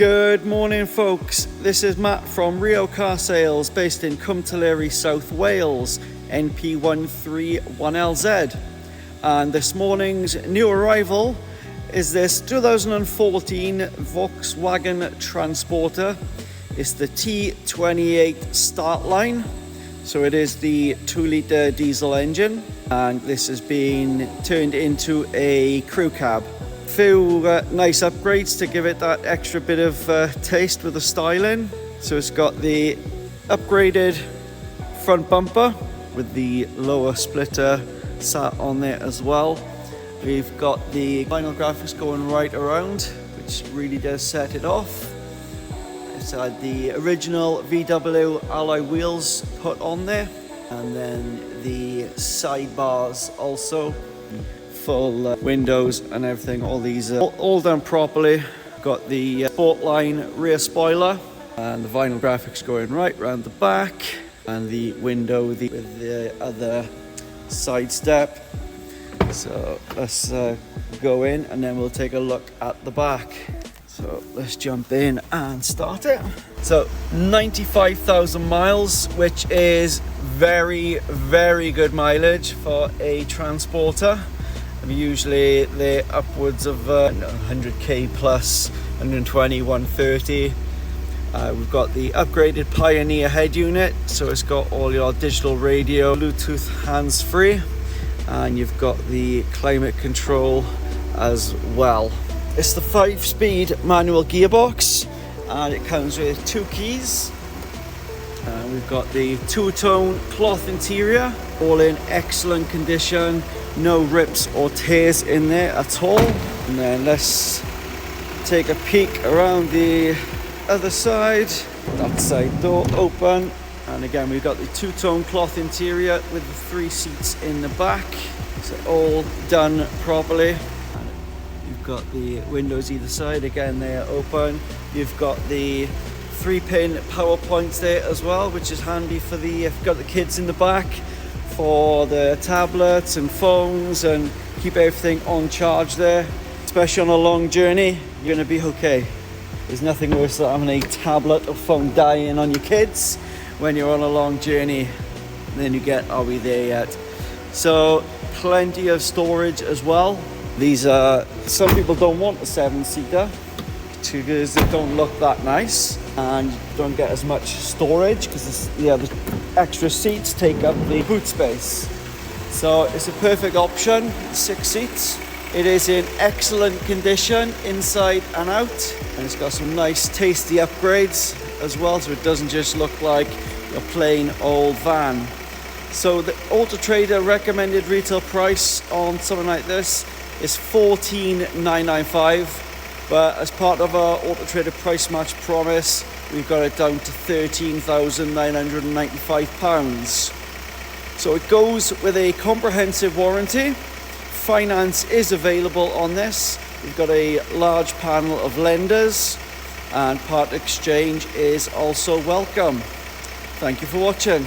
Good morning folks, this is Matt from Rio Car Sales based in Cwmtillery, South Wales, NP131LZ, and this morning's new arrival is this 2014 Volkswagen Transporter. It's the T28 start line, so it is the 2-litre diesel engine, and this has been turned into a crew cab. Few nice upgrades to give it that extra bit of taste with the styling. So it's got the upgraded front bumper with the lower splitter sat on there as well. We've got the vinyl graphics going right around, which really does set it off. It's had the original VW alloy wheels put on there, and then the sidebars also. Full windows and everything, all these all done properly. Got the Sportline Rear Spoiler and the vinyl graphics going right around the back, and the window with the other side step. So let's go in and then we'll take a look at the back. So let's jump in and start it. So 95,000 miles, which is very good mileage for a transporter. Usually they're upwards of 100k plus, 120, 130. We've got the upgraded Pioneer head unit, so it's got all your digital radio, Bluetooth hands-free, and you've got the climate control as well. It's the 5-speed manual gearbox, and it comes with 2 keys. We've got the 2-tone cloth interior, all in excellent condition. No rips or tears in there at all. And then let's take a peek around the other side. That side door open, and again we've got the 2-tone cloth interior with the 3 seats in the back. So all done properly. And you've got the windows either side, again they are open. You've got the 3-pin power points there as well, which is handy for the if you've got the kids in the back, for the tablets and phones, and keep everything on charge there. Especially on a long journey, you're going to be okay. There's nothing worse than having a tablet or phone dying on your kids when you're on a long journey. And then you get, are we there yet? So plenty of storage as well. These are, some people don't want a 7-seater because they don't look that nice and don't get as much storage because the extra seats take up the boot space. So it's a perfect option, 6 seats. It is in excellent condition inside and out, and it's got some nice tasty upgrades as well, so it doesn't just look like a plain old van. So the Auto Trader recommended retail price on something like this is $14,995. But as part of our Auto Trader price match promise, we've got it down to £13,995. So it goes with a comprehensive warranty. Finance is available on this. We've got a large panel of lenders, and part exchange is also welcome. Thank you for watching.